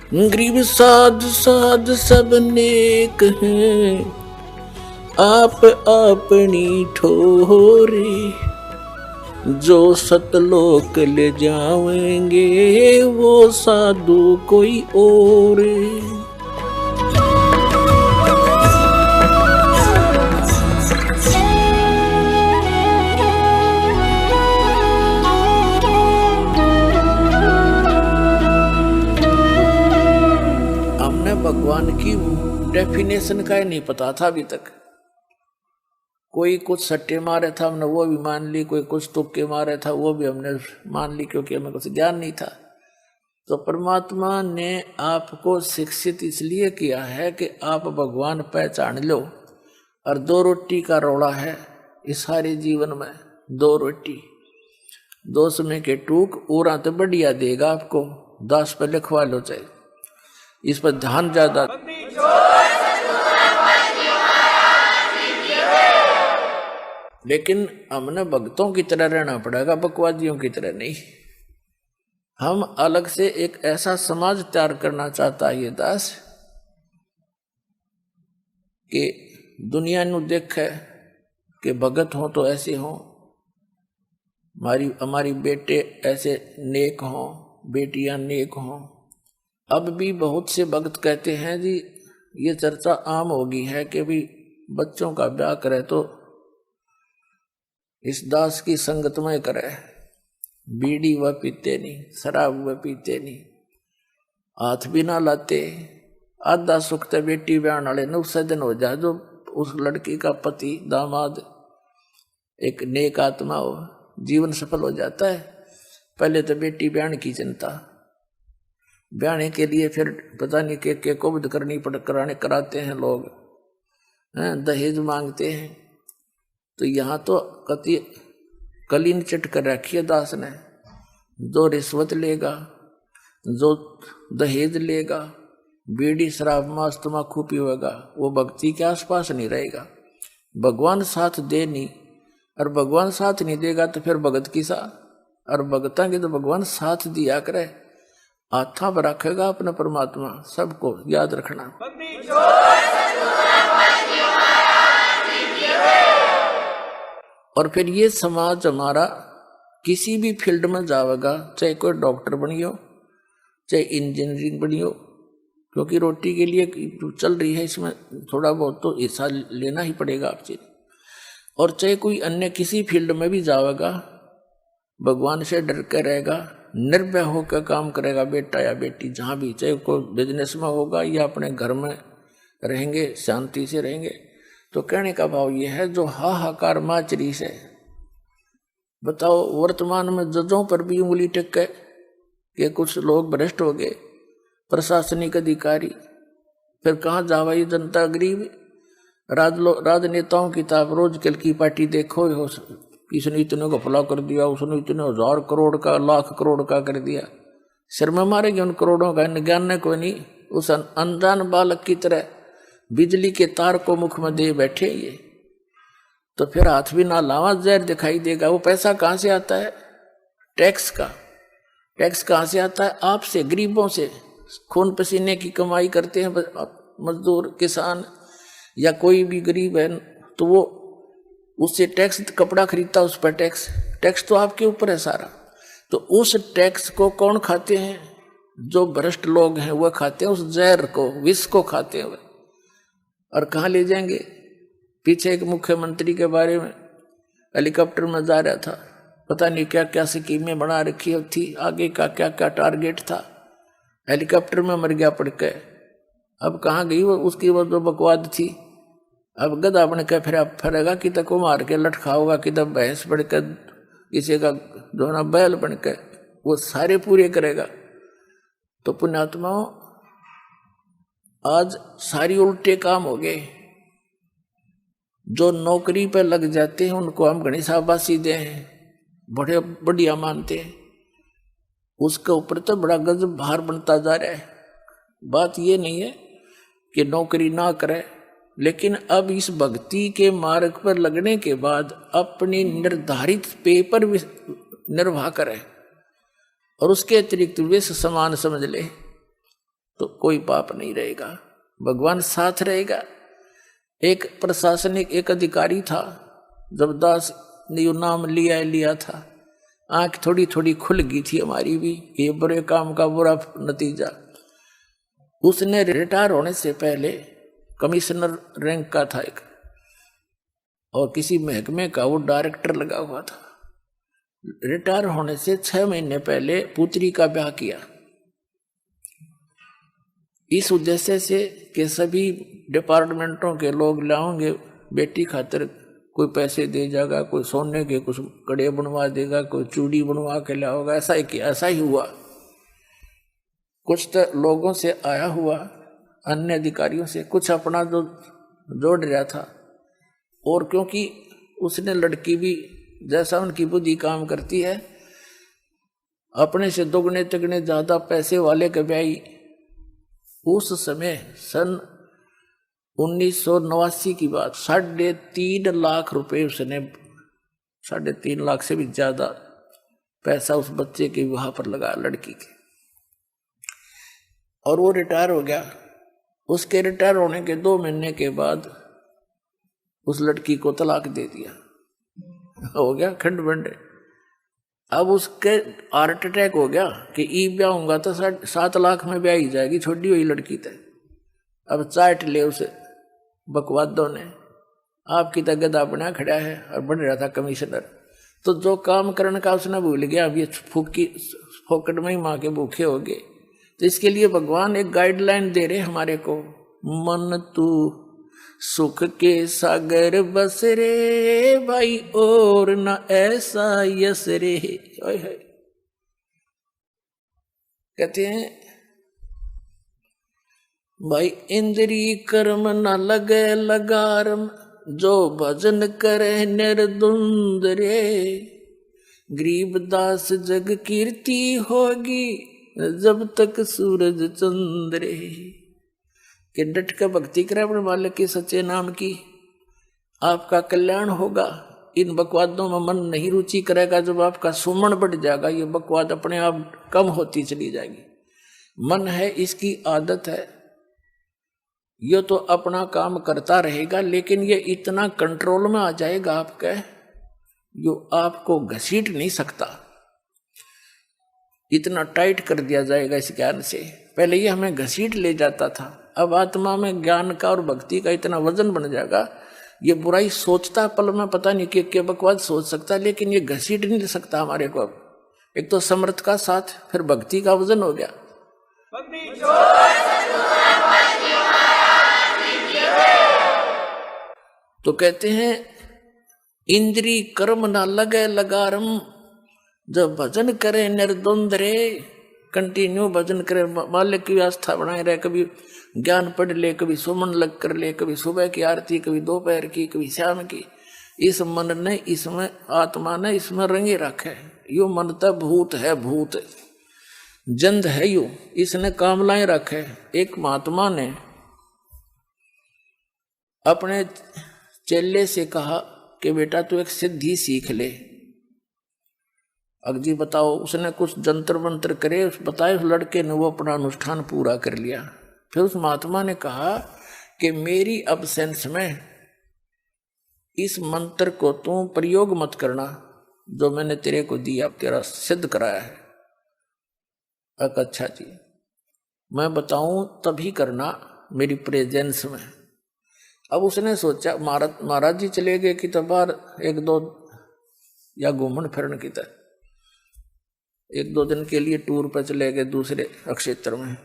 गरीब साध साध सब नेक हैं, आप अपनी ठोरे, जो सतलोक ले जाएंगे वो साधु कोई और। हमने भगवान की डेफिनेशन का ही नहीं पता था अभी तक। कोई कुछ सट्टे मारे था हमने वो भी मान ली, कोई कुछ तुक्के मारे था वो भी हमने मान ली, क्योंकि हमें कुछ ज्ञान नहीं था। तो परमात्मा ने आपको शिक्षित इसलिए किया है कि आप भगवान पहचान लो। और 2 रोटी का रोड़ा है इस सारे जीवन में, 2 रोटी, 2 समय के टूक और तो बढ़िया देगा आपको, 10 पे लिखवा लो चाहे, इस पर ध्यान ज्यादा। लेकिन हमने भक्तों की तरह रहना पड़ेगा, बकवादियों की तरह नहीं। हम अलग से एक ऐसा समाज तैयार करना चाहता है ये दास कि दुनिया नु देखे कि भगत हो तो ऐसे हो, हमारी बेटे ऐसे नेक हो, बेटियां नेक हो। अब भी बहुत से भक्त कहते हैं जी, ये चर्चा आम होगी है कि भी बच्चों का ब्याह करे तो इस दास की संगत में करे, बीड़ी वह पीते नहीं, शराब वह पीते नहीं, हाथ भी ना लाते। आधा सुख तो बेटी ब्याह वाले ने उससे दिन हो जाए जो उस लड़की का पति दामाद एक नेक आत्मा हो, जीवन सफल हो जाता है। पहले तो बेटी ब्याह की चिंता, ब्याहने के लिए फिर पता नहीं के कुबद करनी कराते हैं लोग, दहेज मांगते हैं। तो यहाँ तो कलीन चट कर रखी है दास ने, जो रिश्वत लेगा, जो दहेज लेगा, बीड़ी शराब मांस तम्बाकू पीवेगा, वो भक्ति के आसपास नहीं रहेगा। भगवान साथ दे नहीं, और भगवान साथ नहीं देगा तो फिर भगत की सा, और भगता के तो भगवान साथ दिया करे, हाथा पर रखेगा अपना परमात्मा। सबको याद रखना। और फिर ये समाज हमारा किसी भी फील्ड में जाएगा, चाहे कोई डॉक्टर बनियो, चाहे इंजीनियरिंग बनियो, क्योंकि रोटी के लिए चल रही है, इसमें थोड़ा बहुत तो हिस्सा लेना ही पड़ेगा आपसे। और चाहे कोई अन्य किसी फील्ड में भी जाएगा, भगवान से डर के रहेगा, निर्भय होकर काम करेगा बेटा या बेटी, जहाँ भी, चाहे कोई बिजनेस में होगा या अपने घर में रहेंगे, शांति से रहेंगे। तो कहने का भाव ये है, जो हाहाकार माचरी से बताओ, वर्तमान में जजों पर भी उंगली टेक के कुछ लोग भ्रष्ट हो गए, प्रशासनिक अधिकारी, फिर कहाँ जावा ये जनता गरीब। राजनेताओं की ताप रोज कल की पार्टी देखो, किसने इतने को फला कर दिया, उसने इतने 1000 करोड़ का, लाख करोड़ का कर दिया। सिर में मारेंगे उन करोड़ों का, ज्ञान कोई नहीं। उस अनजान बालक की तरह बिजली के तार को मुख में दे बैठे ये, तो फिर हाथ भी ना लावा जहर दिखाई देगा। वो पैसा कहाँ से आता है? टैक्स का। टैक्स कहाँ से आता है? आपसे, गरीबों से, खून पसीने की कमाई करते हैं मजदूर, किसान या कोई भी गरीब है, तो वो उससे टैक्स, कपड़ा खरीदता उस पर टैक्स, टैक्स तो आपके ऊपर है सारा। तो उस टैक्स को कौन खाते हैं? जो भ्रष्ट लोग हैं वह खाते हैं, उस जहर को, विष को खाते हैं। और कहाँ ले जाएंगे? पीछे एक मुख्यमंत्री के बारे में हेलीकॉप्टर में जा रहा था, पता नहीं क्या क्या स्कीमें बना रखी थी, आगे का क्या क्या टारगेट था, हेलीकॉप्टर में मर गया पड़ के। अब कहाँ गई वो, उसकी वो जो बकवाद थी। अब गधा बन के फिरेगा, कि तक को मार के लटकाओगा, कि तब भैंस बन के, किसी का जो ना बैल बन के, वो सारे पूरे करेगा। तो पुण्यात्माओं, आज सारी उल्टे काम हो गए। जो नौकरी पे लग जाते हैं उनको हम घनी शाबाशी दे हैं, बड़े बढ़िया मानते हैं, उसके ऊपर तो बड़ा गजब भार बनता जा रहा है। बात ये नहीं है कि नौकरी ना करे, लेकिन अब इस भक्ति के मार्ग पर लगने के बाद अपनी निर्धारित पेपर निर्वाह करे और उसके अतिरिक्त विष समान समझ ले। तो कोई पाप नहीं रहेगा, भगवान साथ रहेगा। एक प्रशासनिक एक अधिकारी था, जब दास ने यो नाम लिया था, आंख थोड़ी थोड़ी खुल गई थी हमारी भी, ये बुरे काम का बुरा नतीजा। उसने रिटायर होने से पहले कमिश्नर रैंक का था एक, और किसी महकमे का वो डायरेक्टर लगा हुआ था। रिटायर होने से 6 महीने पहले पुत्री का ब्याह किया, इस उद्देश्य से कि सभी डिपार्टमेंटों के लोग लाओगे बेटी खातिर, कोई पैसे दे जाएगा, कोई सोने के कुछ कड़े बनवा देगा, कोई चूड़ी बनवा के लाओगा। ऐसा ही किया, ऐसा ही हुआ। कुछ तो लोगों से आया हुआ, अन्य अधिकारियों से, कुछ अपना जो जोड़ रहा था। और क्योंकि उसने लड़की भी जैसा उनकी बुद्धि काम करती है, अपने से दोगुने तिगुने ज्यादा पैसे वाले के ब्याही। उस समय सन 1989 की बात, 3.5 लाख रुपए उसने, 3.5 लाख से भी ज्यादा पैसा उस बच्चे के विवाह पर लगा, लड़की के। और वो रिटायर हो गया। उसके रिटायर होने के 2 महीने के बाद उस लड़की को तलाक दे दिया, हो गया खंड बंडे। अब उसके हार्ट अटैक हो गया कि ई ब्याह होगा तो 7 लाख में ब्याह ही जाएगी, छोड़ी हुई लड़की तय। अब चाट ले उसे बकवादों ने, आपकी तो गधा बना खड़ा है, और बन रहा था कमिश्नर। तो जो काम करने का उसने भूल गया, अब ये फोकट में ही माँ के भूखे हो गए। तो इसके लिए भगवान एक गाइडलाइन दे रहे हमारे को, मन तू सुख के सागर बस रे भाई, और न ऐसा यस रे। कहते हैं भाई, इंद्री कर्म न लगे लगारम, जो भजन करे निर्दुंद रे। गरीबदास जग कीर्ति होगी, जब तक सूरज चंद्र रे। कि डट कर भक्ति करे अपने मालिक के सच्चे नाम की, आपका कल्याण होगा। इन बकवादों में मन नहीं रुचि करेगा, जब आपका सुमन बढ़ जाएगा, ये बकवाद अपने आप कम होती चली जाएगी। मन है, इसकी आदत है, ये तो अपना काम करता रहेगा, लेकिन ये इतना कंट्रोल में आ जाएगा आपके, जो आपको घसीट नहीं सकता, इतना टाइट कर दिया जाएगा इस ज्ञान से। पहले ये हमें घसीट ले जाता था, अब आत्मा में ज्ञान का और भक्ति का इतना वजन बन जाएगा, ये बुराई सोचता पल में पता नहीं क्या बकवाद सोच सकता, लेकिन ये घसीट नहीं सकता हमारे को। अब एक तो समर्थ का साथ, फिर भक्ति का वजन हो गया। तो कहते हैं इंद्री कर्म ना लगे लगारम, जब भजन करे निर्द्वंद रे। कंटिन्यू भजन करे, मालिक की आस्था बनाए रहे, कभी ज्ञान पढ़ ले, कभी सुमन लग कर ले, कभी सुबह की आरती, कभी दोपहर की, कभी शाम की। इस मन ने, इसमें आत्मा ने इसमें रंगे रखे। यो मन तो भूत है, भूत जंद है, यो इसने कामलाएं रखे। एक महात्मा ने अपने चेले से कहा कि बेटा तू एक सिद्धि सीख ले। अगजी बताओ, उसने कुछ जंतर मंत्र करे, बताए, उस लड़के ने वो अपना अनुष्ठान पूरा कर लिया। फिर उस महात्मा ने कहा कि मेरी अब्सेंस में इस मंत्र को तू प्रयोग मत करना, जो मैंने तेरे को दिया, तेरा सिद्ध कराया है। अच्छा जी, मैं बताऊं तभी करना मेरी प्रेजेंस में। अब उसने सोचा, महाराज जी चले गए कि बाहर 1-2 या घूमन फिरन की तरह 1-2 दिन के लिए टूर पर चले गए दूसरे क्षेत्र में।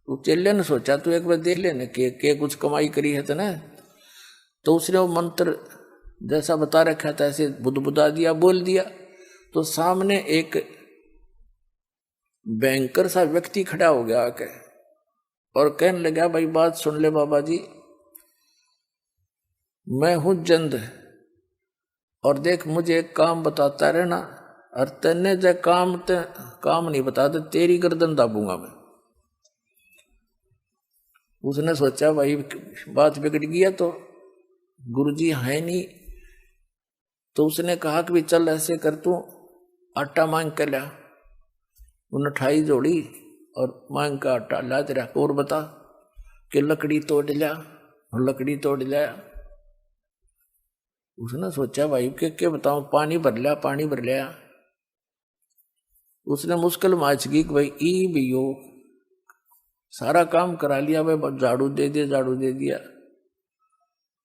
तो चेले ने सोचा तू एक बार देख लेने के कुछ कमाई करी है तो ना। तो उसने वो मंत्र जैसा बता रखा था ऐसे बुदबुदा दिया, बोल दिया। तो सामने एक बैंकर सा व्यक्ति खड़ा हो गया आके और कहने लगा, भाई बात सुन ले बाबा जी, मैं हूं जंद, और देख मुझे एक काम बताता रहना, और तेने जो काम नहीं बता दे तेरी गर्दन दाबूंगा मैं। उसने सोचा भाई बात बिगड़ गया, तो गुरुजी है नहीं। तो उसने कहा कि चल ऐसे कर, तू आटा मांग कर ला। उन 28 जोड़ी और मांग का आटा ला तेरा और बता कि लकड़ी तोड़ लिया और लकड़ी तोड़ लिया। उसने सोचा भाई क्या बताऊं, पानी भर लिया। उसने मुश्किल माच की कि भाई ई भैयो सारा काम करा लिया भाई, झाड़ू दे दिया,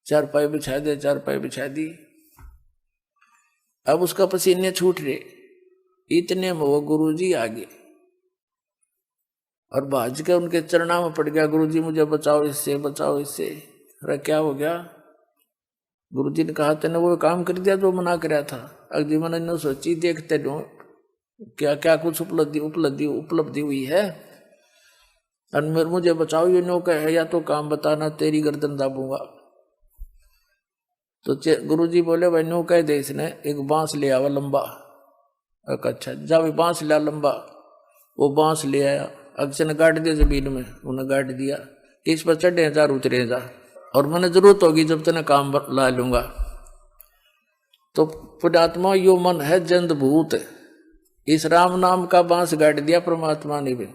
चारपाई बिछा दी। अब उसका पसीने छूट रहे, इतने में वो गुरुजी आ गए और भाज के उनके चरणों में पड़ गया, गुरुजी मुझे बचाओ इससे। अरे क्या हो गया? गुरुजी ने कहा तेने वो काम कर दिया जो मना कराया था। अगली मन ने सोची देखते नो क्या क्या कुछ उपलब्धि हुई है, और मुझे बचाओ ये नो कहे या तो काम बताना तेरी गर्दन दाबूंगा। तो गुरुजी बोले भाई नो कह दे इसने एक बांस ले आवा लंबा। अच्छा जा भाई बांस लिया लंबा। वो बांस ले आया, अक्सर ने गाड़ दिया जमीन में, उन्हें गाड़ दिया कि इस पर चढ़े जा उतरे जा, और मैंने जरूरत होगी जब तेने काम ला लूंगा। तो पुण्यात्मा यो मन है जंद भूत, इस राम नाम का बांस गाड़ दिया परमात्मा ने भी,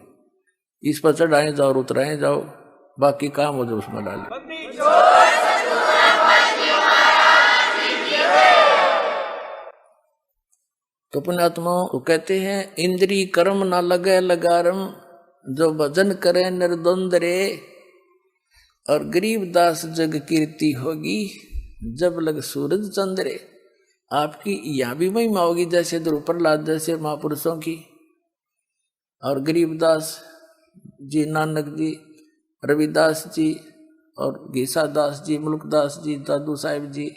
इस पर चढ़ाए जाओ उतराए जाओ, बाकी काम हो जाओ उसमें डाल। तो पुण्यात्मा वो कहते हैं इंद्री कर्म ना लगे लगारम, जो भजन करे निर्द्वंद रे, और गरीब दास जग कीर्ति होगी जब लग सूरज चंद्रे। आपकी यहाँ भी महिमा होगी जैसे द्रुपदलाद जैसे महापुरुषों की, और गरीबदास जी, नानक जी, रविदास जी, और घीसादास जी, मुल्कदास जी, दादू साहिब जी,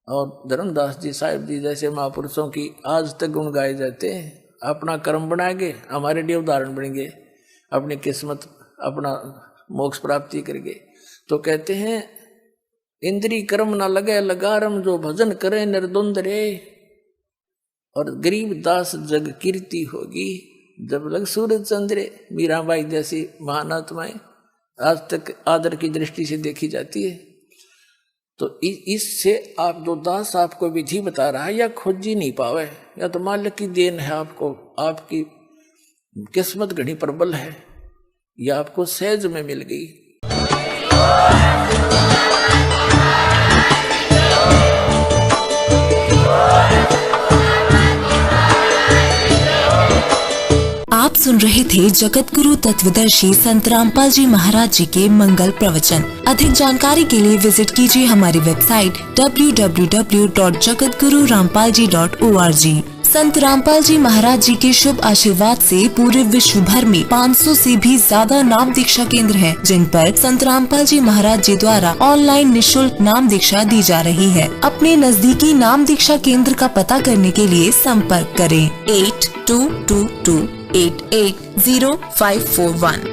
और धर्मदास जी साहिब जी जैसे महापुरुषों की आज तक गुण गाए जाते हैं। अपना कर्म बनाएंगे, हमारे लिए उदाहरण बनेंगे, अपनी किस्मत अपना मोक्ष प्राप्ति करेंगे। तो कहते हैं इंद्री कर्म ना लगे लगारम, जो भजन करे निर्द्वंद रे, और गरीब दास जग कीर्ति होगी जब लग सूरज चंद्रे। मीराबाई जैसी महान आत्माएं आज तक आदर की दृष्टि से देखी जाती है। तो इससे आप जो दास आपको विधि बता रहा है या खोज ही नहीं पावे, या तो मालिक की देन है, आपको आपकी किस्मत घड़ी प्रबल है, या आपको सहज में मिल गई। आप सुन रहे थे जगत गुरु तत्वदर्शी संत रामपाल जी महाराज जी के मंगल प्रवचन। अधिक जानकारी के लिए विजिट कीजिए हमारी वेबसाइट www.jagatgururampalji.org। संत रामपाल जी महाराज जी के शुभ आशीर्वाद से पूरे विश्व भर में 500 से भी ज्यादा नाम दीक्षा केंद्र हैं, जिन पर संत रामपाल जी महाराज जी द्वारा ऑनलाइन निःशुल्क नाम दीक्षा दी जा रही है। अपने नजदीकी नाम दीक्षा केंद्र का पता करने के लिए संपर्क करें 8222880541।